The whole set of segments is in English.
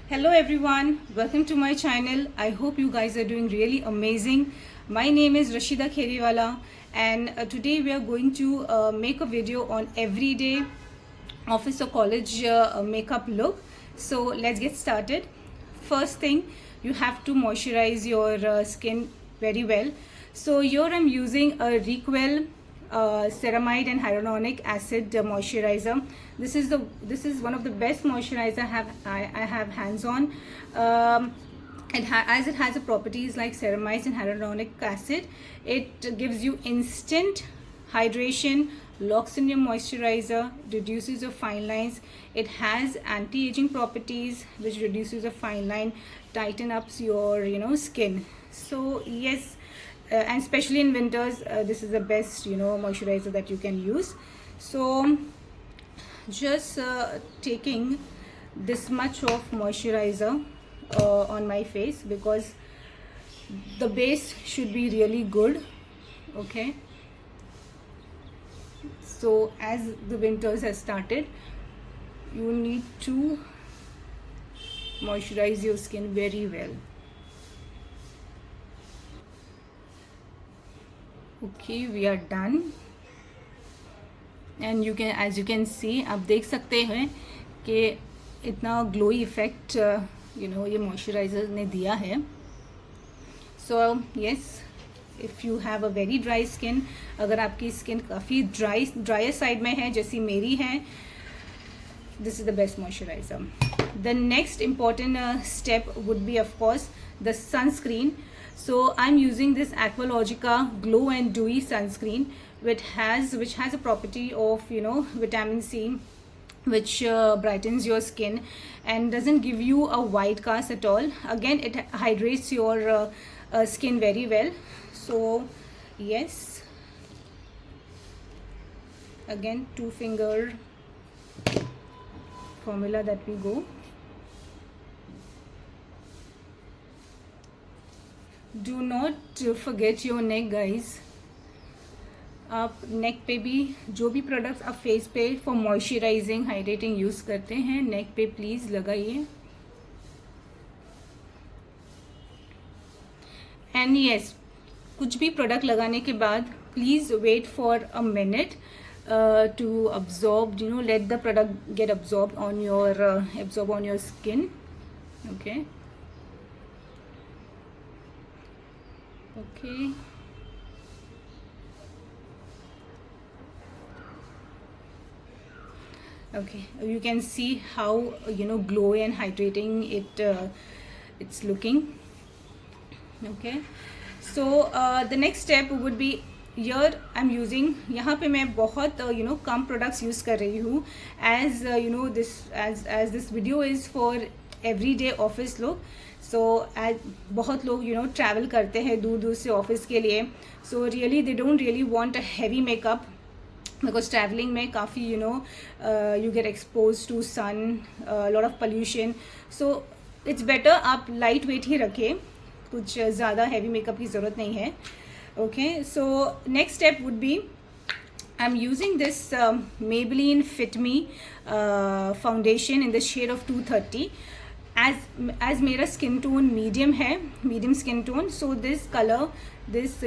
Hello everyone, welcome to my channel. I hope you guys are doing really amazing. My name is Rashida Kheriwala and today we are going to make a video on everyday office or college makeup look. So let's get started. First thing, you have to moisturize your skin very well. So here I'm using a Requel ceramide and hyaluronic acid moisturizer. This is one of the best moisturizer I have hands on. As it has the properties like ceramides and hyaluronic acid, it gives you instant hydration, locks in your moisturizer, reduces your fine lines. It has anti-aging properties which reduces your fine line, tighten up your skin. So yes, and especially in winters, this is the best moisturizer that you can use. So just taking this much of moisturizer on my face because the base should be really good. Okay, so as the winters has started, you need to moisturize your skin very well. Okay, we are done and as you can see, आप देख सकते हैं कि इतना glowy effect ये moisturiser ने दिया है. So yes, if you have a very dry skin, अगर आपकी स्किन काफ़ी ड्रायर साइड में है जैसी मेरी है, this is the best moisturizer. The next important step would be of course the sunscreen. So I'm using this Aqualogica Glow and Dewy sunscreen which has a property of vitamin C, which brightens your skin and doesn't give you a white cast at all. Again, it hydrates your skin very well. So yes, again 2-finger formula that we go. Do not forget your neck guys. आप नेक पे भी जो भी products आप face पे for moisturising hydrating use करते हैं, नेक पे प्लीज़ लगाइए. एंड यस, कुछ भी प्रोडक्ट लगाने के बाद please wait for a minute to absorb, let the product get absorbed on your skin. Okay, you can see how glowy and hydrating it's looking. Okay, so the next step would be, here I'm using, यहाँ पे मैं बहुत कम products use कर रही हूँ as this video is for everyday office look. So as बहुत लोग travel करते हैं दूर से office के लिए, so really they don't really want a heavy makeup because traveling में काफ़ी you get exposed to sun, a lot of pollution. So it's better आप light weight ही रखें, कुछ ज़्यादा heavy makeup की ज़रूरत नहीं है. Okay, so next step would be, I'm using this Maybelline Fit Me foundation in the shade of 230. As मेरा skin tone medium skin tone, so this color, this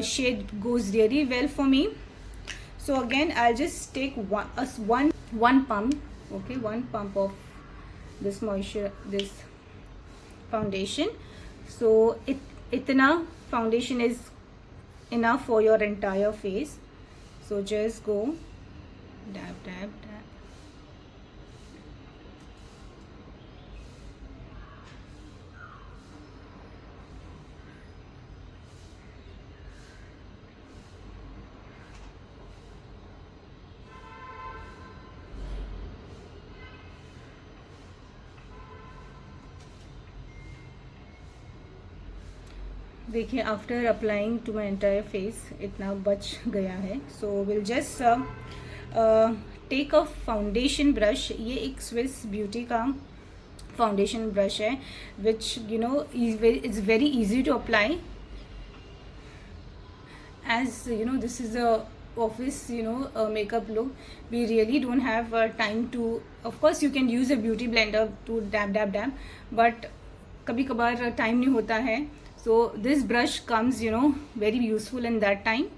shade goes really well for me. So again, I'll just take one pump. Okay, one pump of this foundation. So itna foundation is enough for your entire face. So just go dab. देखिए, after applying to my entire face इतना बच गया है. So will just take a foundation brush. ये एक Swiss beauty का foundation brush है which is very easy to apply. As this is a office, makeup look, we really don't have time to. Of course you can use a beauty blender to dab, but कभी कभार time नहीं होता है. So this brush comes, very useful in that time.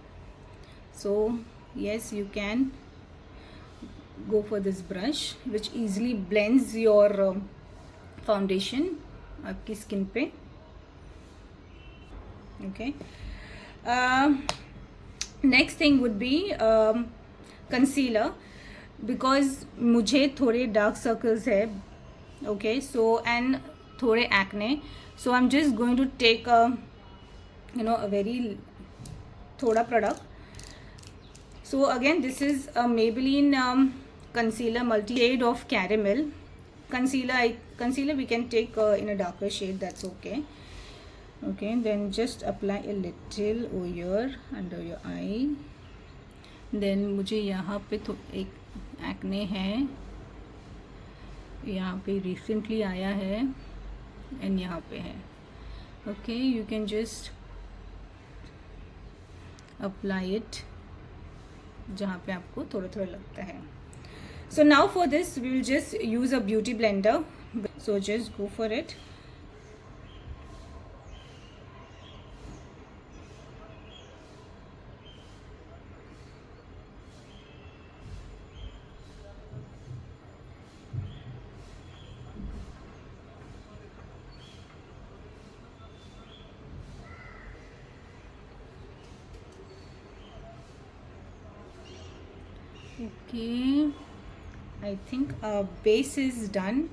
So yes, you can go for this brush which easily blends your foundation आपकी skin पे. Okay. Next thing would be concealer, because मुझे थोड़े dark circles है. Okay, so and थोड़े acne, so I'm just going to take a very thoda product. So again, this is a Maybelline concealer multi shade of caramel concealer. We can take in a darker shade, that's okay. Okay, then just apply a little over here under your eye. Then मुझे यहाँ पे तो एक acne है, यहाँ पे recently आया है एंड यहाँ पे है. Okay, you can just apply it जहाँ पे आपको थोड़ा थोड़ा लगता है. So now for this we will just use a beauty blender. So just go for it. Okay, I think our base is done.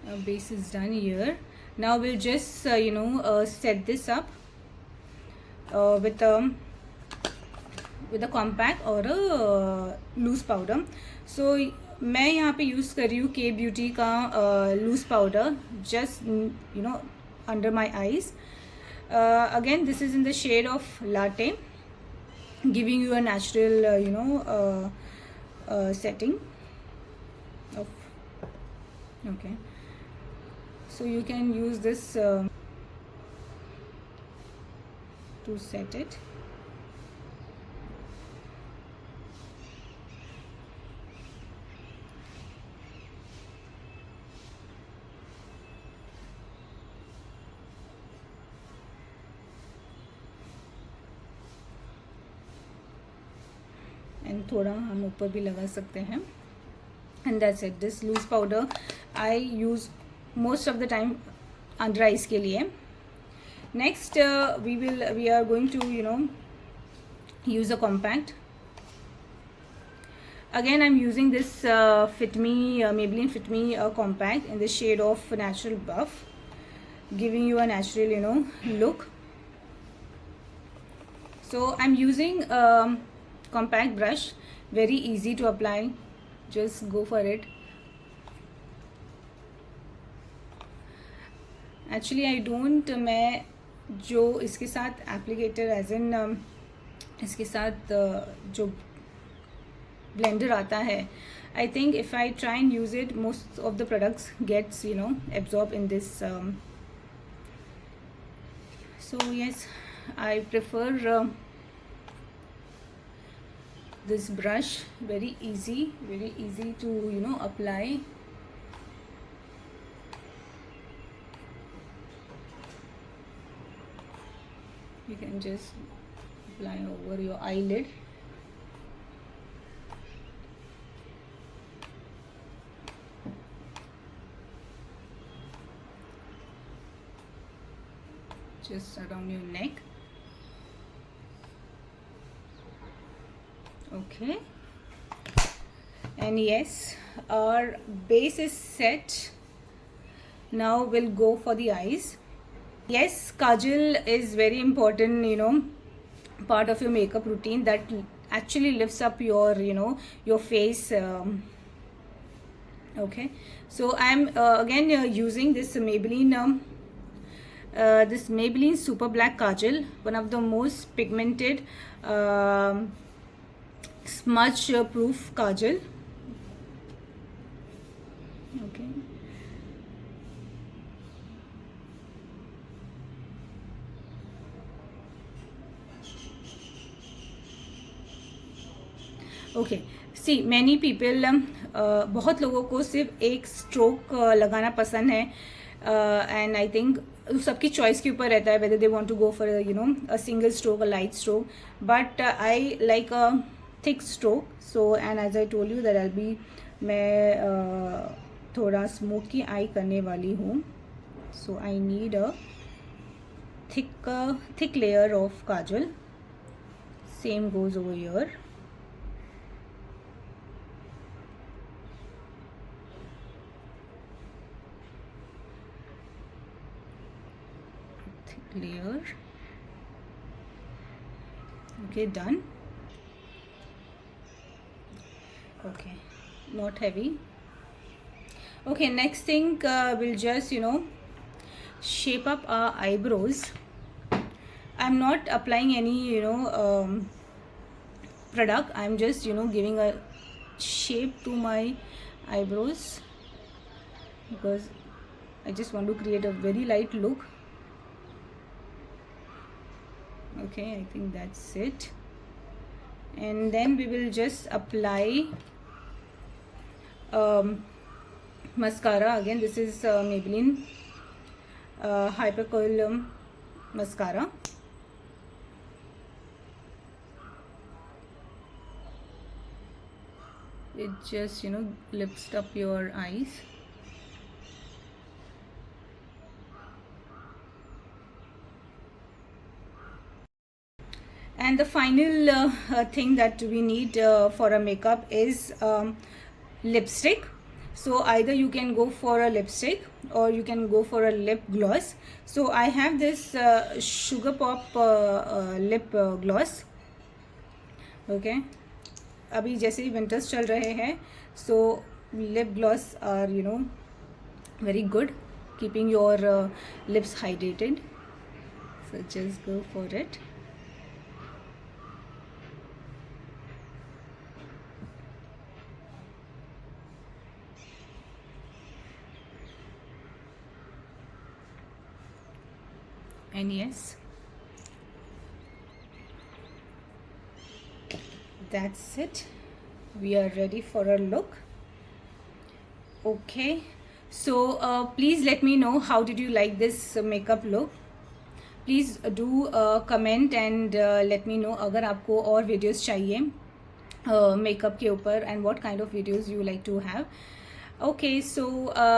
Our base is done here. Now we'll just set this up with a compact or a loose powder. So मैं यहाँ पे use कर रही हूँ K Beauty का loose powder, just under my eyes. Again, this is in the shade of Latte, giving you a natural setting of. Okay, so you can use this to set it. And थोड़ा हम ऊपर भी लगा सकते हैं. And that's it. This loose powder I use most of the time under eyes के लिए. Next we are going to use a compact. Again I am using this Maybelline Fit Me compact in the shade of natural buff, giving you a natural look. So I'm using compact brush, very easy to apply, just go for it. Actually I don't, मैं जो इसके साथ applicator as in इसके साथ जो blender आता है, I think if I try and use it, most of the products gets absorbed in this. So yes, I prefer this brush. Very easy to apply. You can just apply over your eyelid. Just around your neck. Okay, and yes, our base is set. Now we'll go for the eyes. Yes, kajal is very important, part of your makeup routine that actually lifts up your your face. Okay, so I'm again using this Maybelline Super Black Kajal, one of the most pigmented smudge proof kajal. Okay, okay, see many people, बहुत लोगों को सिर्फ एक stroke लगाना पसंद है, and I think सबकी choice के ऊपर रहता है whether they want to go for you know a single stroke, a light stroke, but I like a thick stroke. So and as I told you that I be, मैं थोड़ा smoky eye करने वाली हूँ. So I need a thick layer of kajal. Same goes over here. Thick layer. Okay, done. Okay, not heavy. Okay, next thing, we'll just shape up our eyebrows. I'm not applying any product. I'm just giving a shape to my eyebrows because I just want to create a very light look. Okay, I think that's it. And then we will just apply mascara. Again, this is Maybelline Hyper Curl mascara. It just lifts up your eyes. And the final thing that we need for a makeup is lipstick. So either you can go for a lipstick or you can go for a lip gloss. So I have this Sugar Pop lip gloss. Okay, अभी जैसे ही winters चल रहे हैं, so lip gloss are very good keeping your lips hydrated. So just go for it. And yes, that's it. We are ready for a look. Okay, so please let me know how did you like this makeup look. Please do comment and let me know अगर आपको और videos चाहिए makeup के ऊपर, and what kind of videos you like to have. Okay, so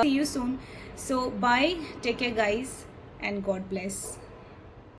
see you soon. So bye, take care guys, and God bless.